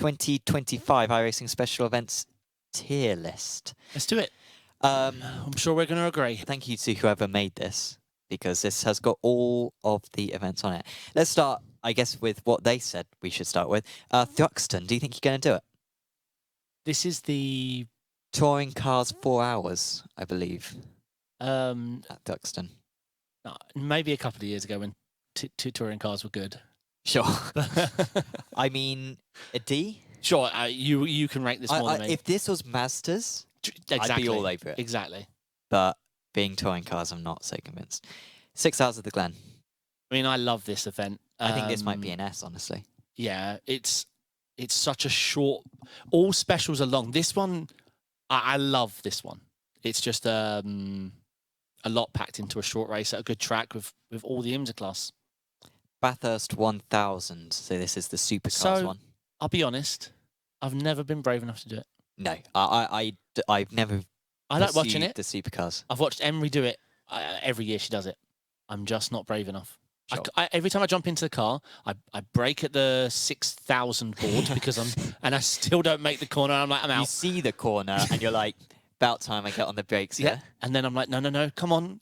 2025 iRacing Special Events tier list. Let's do it. I'm sure we're going to agree. Thank you to whoever made this, because this has got all of the events on it. Let's start, I guess, with what they said we should start with. Thruxton, do you think you're going to do it? This is the... Touring Cars 4 hours, I believe, at Thruxton. Maybe a couple of years ago when touring cars were good. Sure. I mean, a D? Sure, you can rank this more than me. If this was Masters, exactly. I'd be all over it. Exactly. But being touring cars, I'm not so convinced. 6 hours of the Glen. I mean, I love this event. I think this might be an S, honestly. Yeah, it's such a short... All specials are long. This one, I love this one. It's just a lot packed into a short race at a good track with all the IMSA class. Bathurst 1000. So this is the supercars one. I'll be honest. I've never been brave enough to do it. No, I've never. I like watching it. The supercars. I've watched Emery do it every year. She does it. I'm just not brave enough. Sure. Every time I jump into the car, I brake at the 6,000 board because I still don't make the corner. I'm like, I'm out. You see the corner and you're like, about time I get on the brakes. Yeah. And then I'm like, no, come on,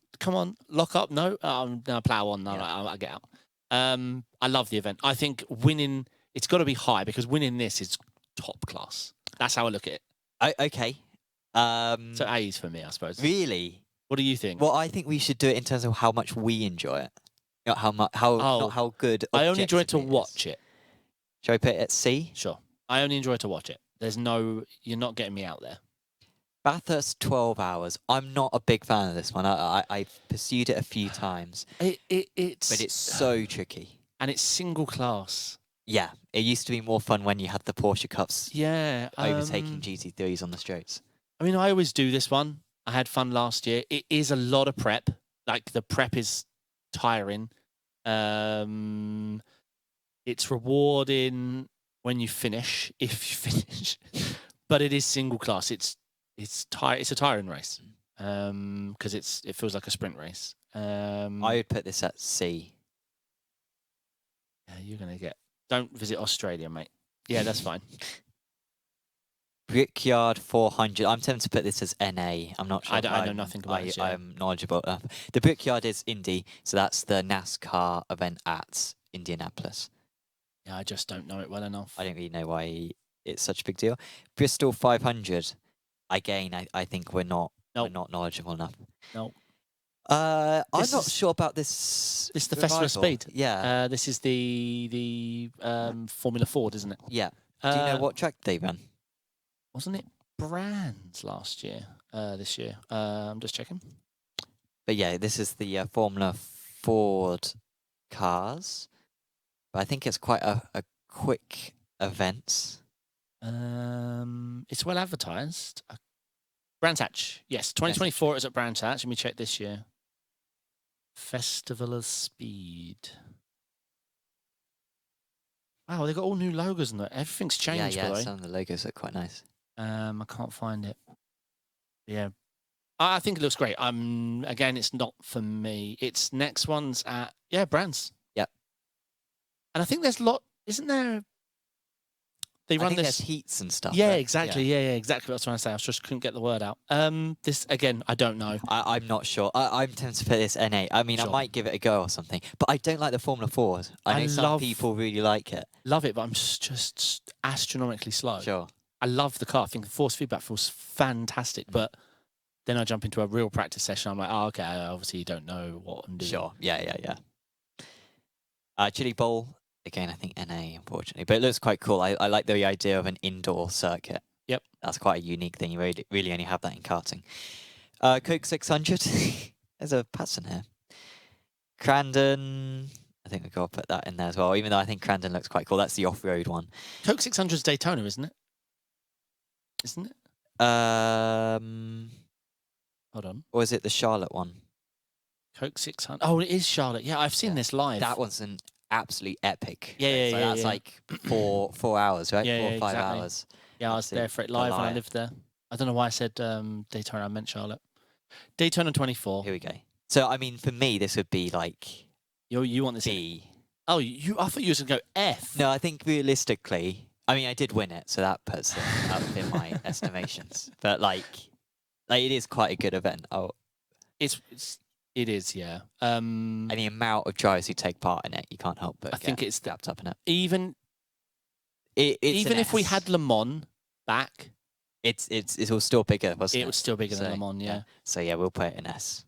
lock up. No, plow on. No, I get out. I love the event. I think winning, it's got to be high because winning this is top class. That's how I look at it. Okay. So A's for me, I suppose. Really? What do you think? Well, I think we should do it in terms of how much we enjoy it. Not how good. I only enjoy it to watch it. Shall I put it at C? Sure. I only enjoy it to watch it. You're not getting me out there. Bathurst 12 hours. I'm not a big fan of this one. I've pursued it a few times. But it's so tricky. And it's single class. Yeah, it used to be more fun when you had the Porsche Cups. Yeah. Overtaking GT3s on the straights. I mean, I always do this one. I had fun last year. It is a lot of prep. Like, the prep is tiring. It's rewarding when you finish, if you finish. But it is single class. It's a tiring race. Because it feels like a sprint race. I would put this at C. Yeah, you're gonna get... Don't visit Australia, mate. Yeah, that's fine. Brickyard 400. I'm tempted to put this as NA. I'm not sure. I know nothing about it. I'm knowledgeable enough. The Brickyard is Indy, so that's the NASCAR event at Indianapolis. Yeah, I just don't know it well enough. I don't really know why it's such a big deal. Bristol 500. Again, I think we're not knowledgeable enough. No. I'm not sure about this. This is the Festival of Speed. Yeah. This is the Formula Ford, isn't it? Yeah. Do you know what track they ran? Wasn't it Brands last year? This year. I'm just checking. But yeah, this is the Formula Ford cars. But I think it's quite a quick event. It's well advertised. Brands Hatch. Yes, 2024 is at Brands Hatch. Let me check this year. Festival of Speed. Wow, they've got all new logos in there. Everything's changed, Yeah, by the way. some of the logos look quite nice. I can't find it. Yeah. I think it looks great. Again, it's not for me. It's next one's at Brands. Yep. And I think there's isn't there? They run there's heats and stuff. Yeah, exactly. Yeah, exactly. That's what I was trying to say. I just couldn't get the word out. This again, I don't know. I'm not sure. I'm tempted to put this NA. I mean, sure. I might give it a go or something. But I don't like the Formula Ford. I know some people really like it. Love it, but I'm just astronomically slow. Sure. I love the car. I think the force feedback feels fantastic. But then I jump into a real practice session. I'm like, oh, okay, I obviously don't know what I'm doing. Sure. Yeah. Chili Bowl. Again, I think NA, unfortunately. But it looks quite cool. I like the idea of an indoor circuit. Yep. That's quite a unique thing. You really only have that in karting. Coke 600. There's a Patson here. Crandon. I think we've got to put that in there as well, even though I think Crandon looks quite cool. That's the off-road one. Coke 600's Daytona, isn't it? Isn't it? Hold on. Or is it the Charlotte one? Coke 600. Oh, it is Charlotte. Yeah, I've seen this live. That one's an absolute epic. Yeah. That's like 4 hours, right? Yeah, 4 or 5 exactly. hours. Yeah, I was there for it live when I lived there. I don't know why I said Daytona. I meant Charlotte. Daytona 24. Here we go. So, I mean, for me, this would be like... You want this B. Oh, I thought you were going to go F. No, I think realistically, I mean, I did win it, so that puts it up in my estimations. But like it is quite a good event. Oh, It is, yeah. and the amount of drivers who take part in it, you can't help but I think it's wrapped up in it. even if we had Le Mans back, it was still bigger, wasn't it? It was still bigger than Le Mans, yeah. So yeah, we'll put it in S.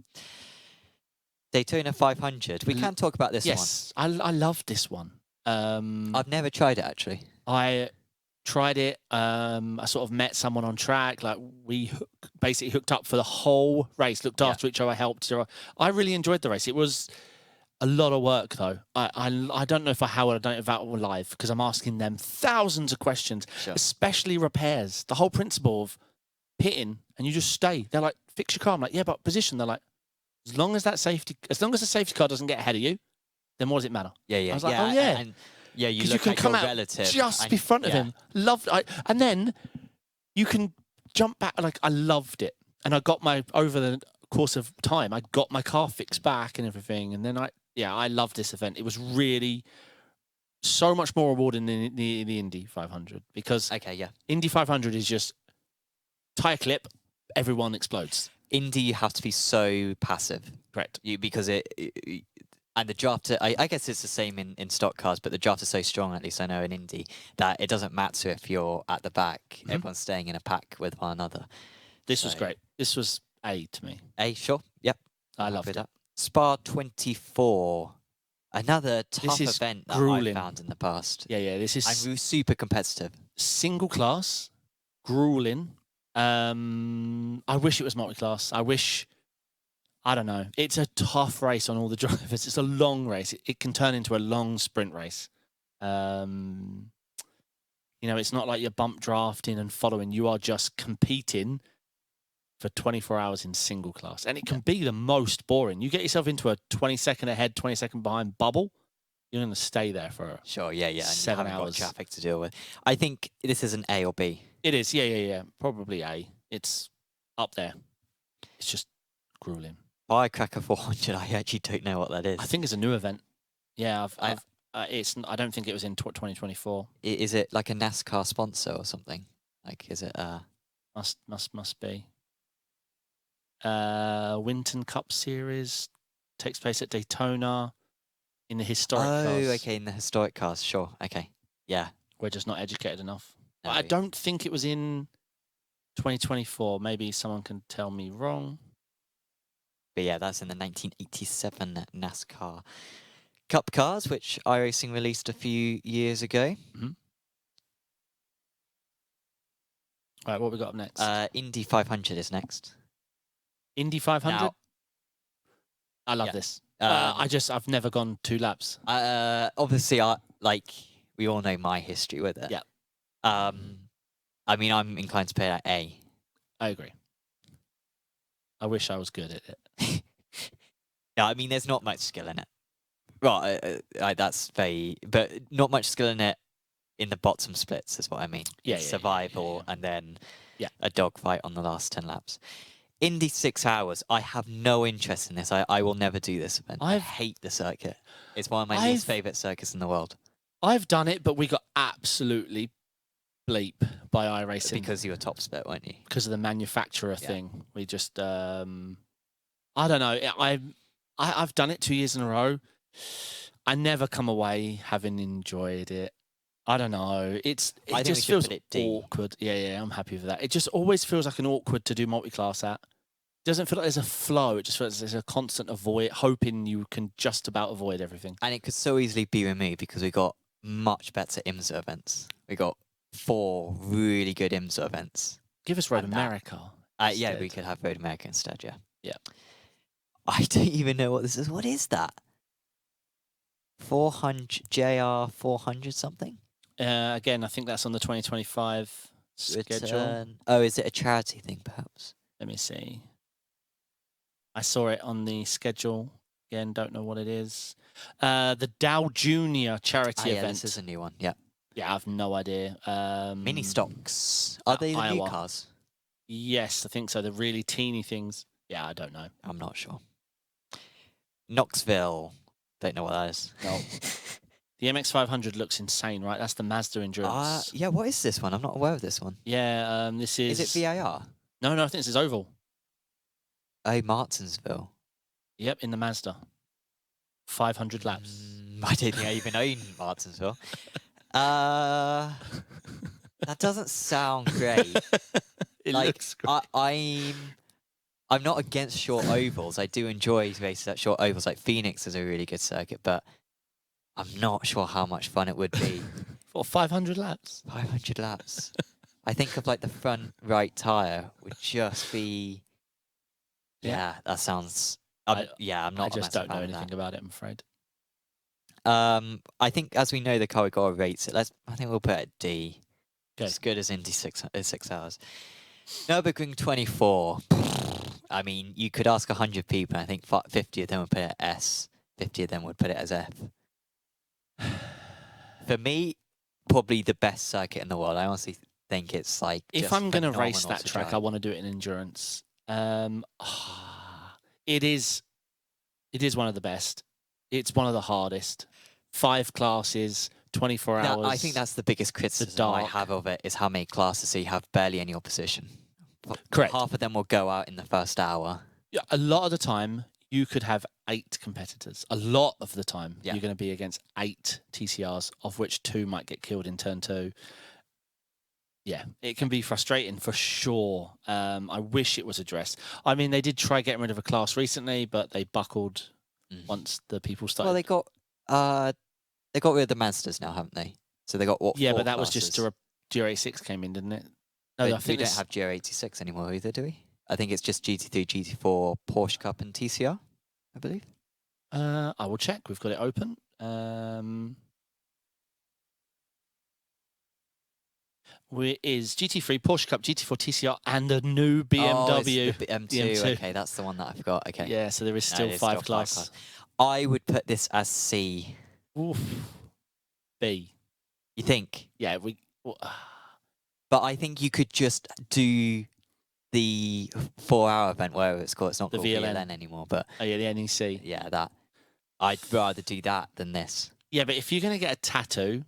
Daytona 500. We can talk about this one. Yes, I love this one. I've never tried it actually. I tried it. I sort of met someone on track. Like we basically hooked up for the whole race. Looked after each other, helped each other. I really enjoyed the race. It was a lot of work though. I don't know if I don't know if that were live because I'm asking them thousands of questions, especially repairs. The whole principle of pitting and you just stay. They're like, fix your car. I'm like, yeah, but position. They're like, as long as the safety car doesn't get ahead of you, then what does it matter? Yeah. I was like, oh yeah. Yeah, you can come out relative just be front of him. And then you can jump back. Like I loved it, and I got over the course of time, I got my car fixed back and everything. And then I loved this event. It was really so much more rewarding than the Indy 500 because Indy 500 is just tire clip, everyone explodes. Indy, you have to be so passive. Correct. Because and the draft, I guess it's the same in stock cars, but the draft is so strong, at least I know in Indy, that it doesn't matter if you're at the back. Everyone's staying in a pack with one another. This was great. This was A to me. A, sure. Yep. I loved it. That. Spa 24. Another tough event that I found in the past. Yeah. This is... I'm super competitive. Single class, grueling. I wish it was multi-class. I don't know. It's a tough race on all the drivers. It's a long race. It can turn into a long sprint race. It's not like you're bump drafting and following. You are just competing for 24 hours in single class. And it can be the most boring. You get yourself into a 20-second ahead, 20-second behind bubble, you're going to stay there for 7 hours. Got traffic to deal with. I think this is an A or B. It is, yeah. Probably A. It's up there. It's just grueling. Firecracker 400, I actually don't know what that is. I think it's a new event. Yeah, I don't think it was in 2024. Is it like a NASCAR sponsor or something? Like, is it? Must be. Winton Cup Series takes place at Daytona in the historic cars. Oh, okay, in the historic cars, sure. Okay, yeah. We're just not educated enough. No. I don't think it was in 2024. Maybe someone can tell me wrong. But yeah, that's in the 1987 NASCAR Cup cars, which iRacing released a few years ago. All right, what we got up next? Indy 500 is next. Indy 500? Now, I love this. I've never gone 2 laps. Obviously, we all know my history with it. Yeah. I mean, I'm inclined to pay that A. I agree. I wish I was good at it. Yeah, I mean, there's not much skill in it. Well, that's but not much skill in it in the bottom splits is what I mean. Yeah, survival and then a dogfight on the last 10 laps. Indy 6 hours, I have no interest in this. I will never do this event. I hate the circuit. It's one of my least favourite circuits in the world. I've done it, but we got absolutely bleep by iRacing. Because you were top split, weren't you? Because of the manufacturer thing. We just, I don't know. I've done it 2 years in a row. I never come away having enjoyed it. I don't know. It just feels awkward. Yeah, I'm happy with that. It just always feels like an awkward to do multi-class at. It doesn't feel like there's a flow. It just feels like there's a constant hoping you can just about avoid everything. And it could so easily be removed because we got much better IMSA events. We got 4 really good IMSA events. Give us Road America. Yeah, we could have Road America instead, yeah. Yeah. I don't even know what this is. What is that? 400, JR 400 something? Again, I think that's on the 2025 schedule. Oh, is it a charity thing, perhaps? Let me see. I saw it on the schedule. Again, don't know what it is. The Dow Junior charity event. This is a new one, yeah. Yeah, I have no idea. Mini stocks. Are they the new cars? Yes, I think so. The really teeny things. Yeah, I don't know. I'm not sure. Knoxville. Don't know what that is. No. The MX-500 looks insane, right? That's the Mazda Endurance. Yeah, what is this one? I'm not aware of this one. Yeah, this is... Is it VAR? No, I think this is oval. Oh, Martinsville. Yep, in the Mazda. 500 laps. I don't think I even own Martinsville. That doesn't sound great. It looks great. I'm not against short ovals. I do enjoy races at short ovals. Like Phoenix is a really good circuit, but I'm not sure how much fun it would be. For 500 laps? 500 laps. I think of like the front right tyre would just be... Yeah, that sounds... I'm not. I just don't know anything about it, I'm afraid. I think as we know the car we got rates it. I think we'll put it at D. Okay. As good as Indy 6 hours. Nurburgring 24. I mean, you could ask 100 people. I think 50 of them would put it as S. 50 of them would put it as F. For me, probably the best circuit in the world. I honestly think it's like. If I'm going to race that track, I want to do it in endurance. It is one of the best. It's one of the hardest. 5 classes, 24 hours. I think that's the biggest criticism I have of it is how many classes so you have barely any opposition. Correct. Half of them will go out in the first hour. Yeah, a lot of the time, you could have 8 competitors. A lot of the time, you're going to be against 8 TCRs, of which 2 might get killed in turn 2. Yeah, it can be frustrating for sure. I wish it was addressed. I mean, they did try getting rid of a class recently, but they buckled once the people started. Well, they got rid of the Mazdas now, haven't they? So they got what? Yeah, 4 but that classes? was just GR86 came in, didn't it? No, I I think we don't have GR86 anymore either, do we? I think it's just GT3, GT4, Porsche Cup, and TCR, I believe. I will check. We've got it open. Is GT3, Porsche Cup, GT4, TCR, and a new BMW. Oh, the M2. Okay, that's the one that I forgot. Okay. Yeah, so there is still 5 class. I would put this as C. Oof. B. You think? Yeah, But I think you could just do the 4-hour event, whatever it's called. It's not the called VLN anymore, but the NEC. Yeah, that. I'd rather do that than this. Yeah, but if you're going to get a tattoo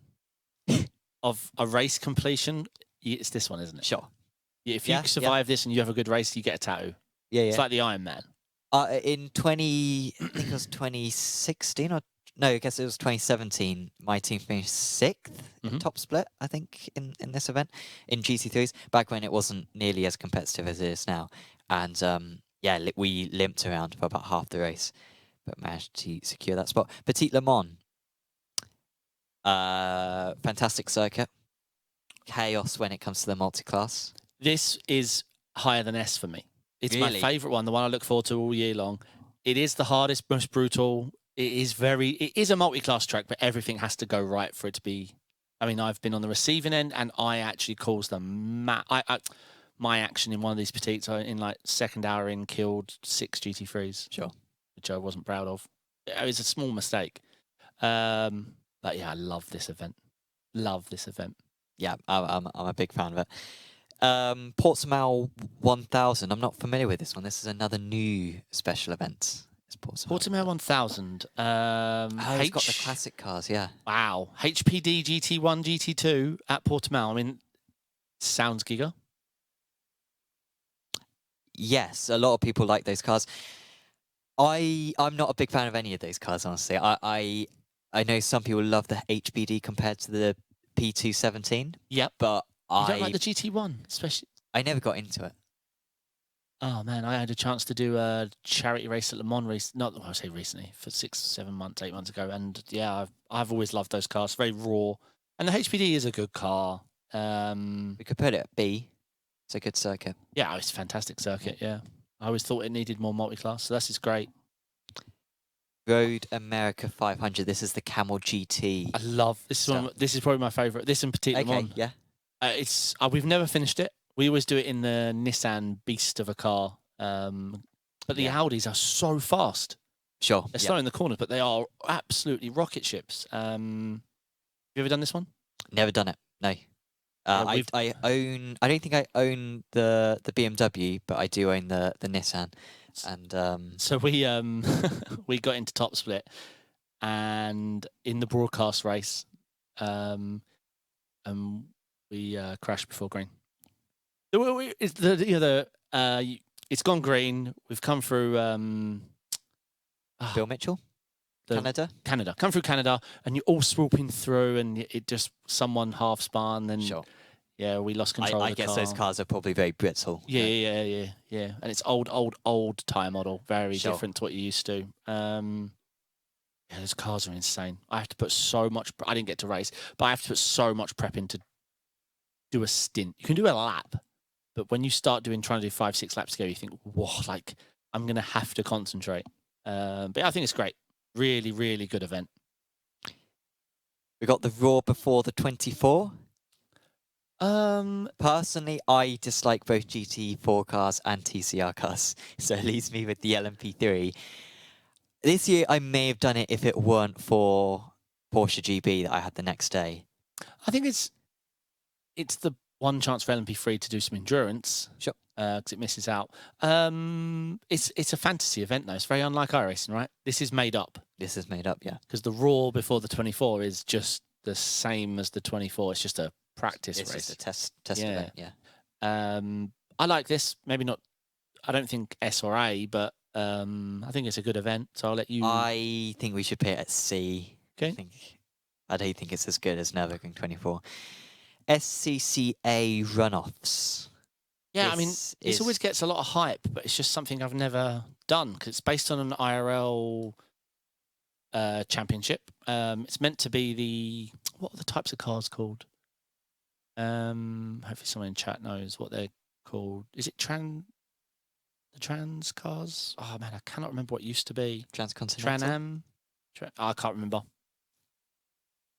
of a race completion, it's this one, isn't it? Sure. Yeah, if you survive this and you have a good race, you get a tattoo. Yeah, It's like the Iron Man. In I think it was 2016 or no, I guess it was 2017. My team finished 6th in top split, I think, in this event in GT3s. Back when it wasn't nearly as competitive as it is now, and we limped around for about half the race, but managed to secure that spot. Petit Le Mans, fantastic circuit. Chaos when it comes to the multi-class. This is higher than S for me. It's Really? my favourite one, the one I look forward to all year long. It is the hardest, most brutal. It is a multi-class track, but everything has to go right for it to be. I mean, I've been on the receiving end, and I actually caused my action in one of these petites in like second hour in killed 6 GT3s. Sure. Which I wasn't proud of. It was a small mistake. But yeah, I love this event. Love this event. Yeah, I'm a big fan of it. Portimao 1000. I'm not familiar with this one. This is another new special event. Portimao 1000. It's got the classic cars, yeah. Wow. HPD GT1, GT2 at Portimao. I mean, sounds giga. Yes, a lot of people like those cars. I'm not a big fan of any of those cars, honestly. I know some people love the HPD compared to the P217. Yep. But you don't like the GT1, especially? I never got into it. Oh, man, I had a chance to do a charity race at Le Mans, I say recently, for 6, 7 months, 8 months ago. And yeah, I've always loved those cars. Very raw. And the HPD is a good car. We could put it at B. It's a good circuit. Yeah, it's a fantastic circuit, yeah. I always thought it needed more multi-class, so this is great. Road America 500. This is the Camel GT. I love this one. This is probably my favourite. This in Petit Le Mans. Yeah. We've never finished it. We always do it in the Nissan beast of a car. But the Audis are so fast. Sure. They're slow in the corners, but they are absolutely rocket ships. Have you ever done this one? Never done it. No. I own. I don't think I own the BMW, but I do own the Nissan. And so we we got into top split, and in the broadcast race, we crashed before green. It's gone green. We've come through Bill Mitchell, Canada. Come through Canada, and you're all swooping through, and it just someone half spun, and Sure. yeah, we lost control. I guess those cars are probably very brittle. Yeah. And it's old tire model, very different to what you're used to. Yeah, those cars are insane. I have to put so much. I didn't get to race, but I have to put so much prep in to do a stint. You can do a lap, but when you start trying to do 5-6 laps together, you think, whoa, like I'm gonna have to concentrate. But yeah, I think it's great. Really, really good event. We got the Raw before the 24. Personally, I dislike both GT4 cars and TCR cars, so it leaves me with the LMP3. This year, I may have done it if it weren't for Porsche GB that I had the next day. I think it's the one chance for LMP3 to do some endurance. Sure. Because it misses out. It's a fantasy event, though. It's very unlike iRacing, right? This is made up. This is made up, yeah. Because the Raw before the 24 is just the same as the 24. It's just a practice race. It's just a test event, yeah. I like this. Maybe not. I don't think S or A, but I think it's a good event. So I'll let you. I think we should put it at C. Okay. I don't think it's as good as Nurburgring 24. SCCA runoffs. Yeah, I mean, this always gets a lot of hype, but it's just something I've never done because it's based on an IRL championship. It's meant to be what are the types of cars called? Hopefully someone in chat knows what they're called. Is it the trans cars? Oh man, I cannot remember what it used to be. Transcontinental? Trans-Am? I can't remember.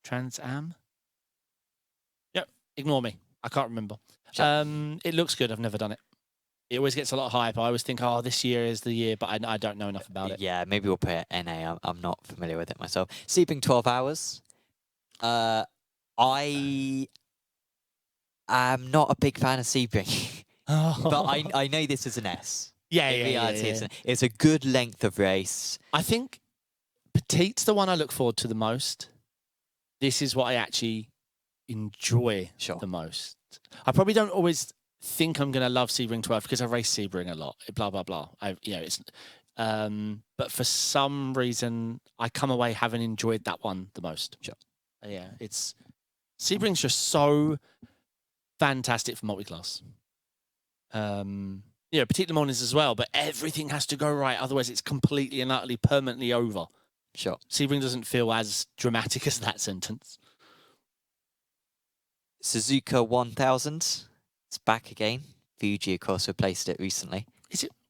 Trans-Am? Yep, ignore me. I can't remember. Sure. It looks good. I've never done it. It always gets a lot of hype. I always think, oh, this year is the year, but I don't know enough about it. Yeah, maybe we'll put it NA. I'm not familiar with it myself. Sebring 12 hours. I am not a big fan of Sebring, but I know this is an S. Yeah. It's a good length of race. I think Petit's the one I look forward to the most. This is what I actually enjoy the most. I probably don't always think I'm going to love Sebring 12 because I race Sebring a lot. Blah blah blah. But for some reason, I come away having enjoyed that one the most. Sure. Yeah, Sebring's just so fantastic for multi-class. Petit Le Mans is as well, but everything has to go right. Otherwise, it's completely and utterly permanently over. Sure. Sebring doesn't feel as dramatic as that sentence. Suzuka 1000. It's back again. Fuji, of course, replaced it recently.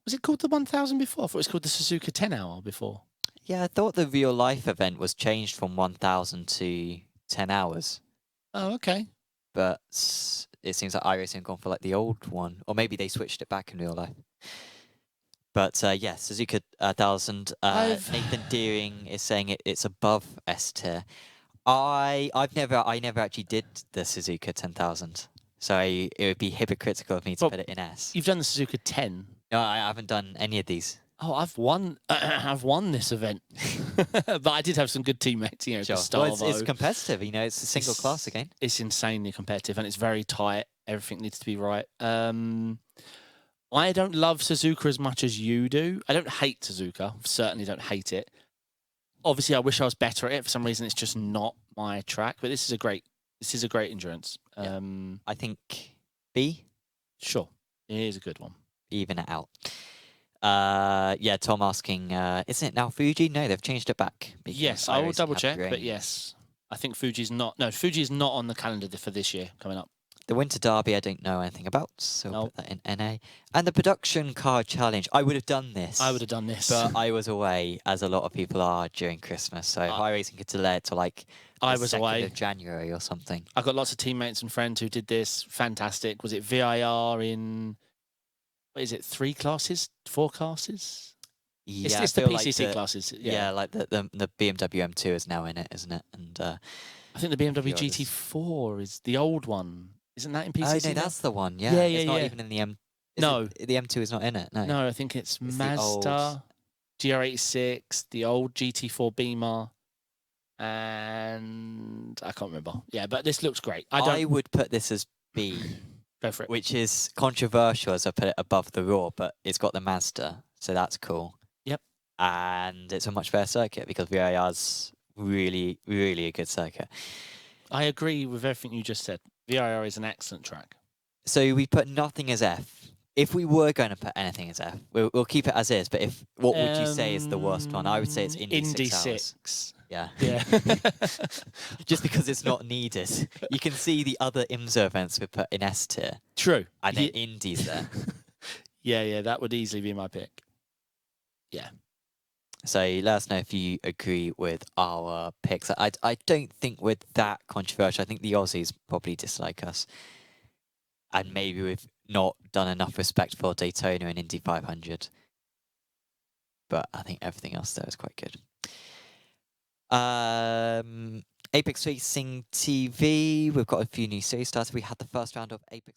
Was it called the 1000 before? I thought it was called the Suzuka 10 hour before. Yeah, I thought the real life event was changed from 1000 to 10 hours. Oh, okay. But it seems like iRacing have gone for like the old one. Or maybe they switched it back in real life. But yeah, Suzuka 1000. Nathan Deering is saying it's above S tier. I never actually did the Suzuka 10,000, so it would be hypocritical of me to put it in S. You've done the Suzuka 10. No, I haven't done any of these. Oh, I've won. I've won this event, but I did have some good teammates. Sure. Well, it's competitive. It's a single class again. It's insanely competitive, and it's very tight. Everything needs to be right. I don't love Suzuka as much as you do. I don't hate Suzuka. Certainly don't hate it. Obviously, I wish I was better at it. For some reason, it's just not my track. But this is a great endurance. Yeah. I think B. Sure, it is a good one. Even it out. Yeah, Tom asking, isn't it now Fuji? No, they've changed it back. Yes, I will double check. But yes, I think Fuji's not. No, Fuji's not on the calendar for this year coming up. The Winter Derby, I don't know anything about, so I'll put that in NA. And the Production Car Challenge, I would have done this. But I was away, as a lot of people are during Christmas. So if iRacing could delay it to like I was away of January or something. I've got lots of teammates and friends who did this. Fantastic. Was it VIR in, what is it, 3 classes? 4 classes? Yeah, it's the PCC classes. Yeah, like the BMW M2 is now in it, isn't it? And I think the BMW GT4 is the old one. Isn't that in PCC? Oh, no, that's the one, yeah. It's not even in the M... No. The M2 is not in it, no. No, I think it's Mazda, GR86, the old GT4 Beamer. and I can't remember. Yeah, but this looks great. I would put this as B. Go for it. Which is controversial as I put it above the Raw, but it's got the Mazda, so that's cool. Yep. And it's a much better circuit because VIR's really, really a good circuit. I agree with everything you just said. VIR is an excellent track. So we put nothing as F. If we were going to put anything as F, we'll keep it as is. But what would you say is the worst one? I would say it's Indy 6. Yeah. Just because it's not needed. You can see the other IMSA events we put in S tier. True. And then Indy's there. Yeah, that would easily be my pick. Yeah. So let us know if you agree with our picks. I don't think we're that controversial. I think the Aussies probably dislike us. And maybe we've not done enough respect for Daytona and Indy 500. But I think everything else there is quite good. Apex Racing TV. We've got a few new series started. We had the first round of Apex.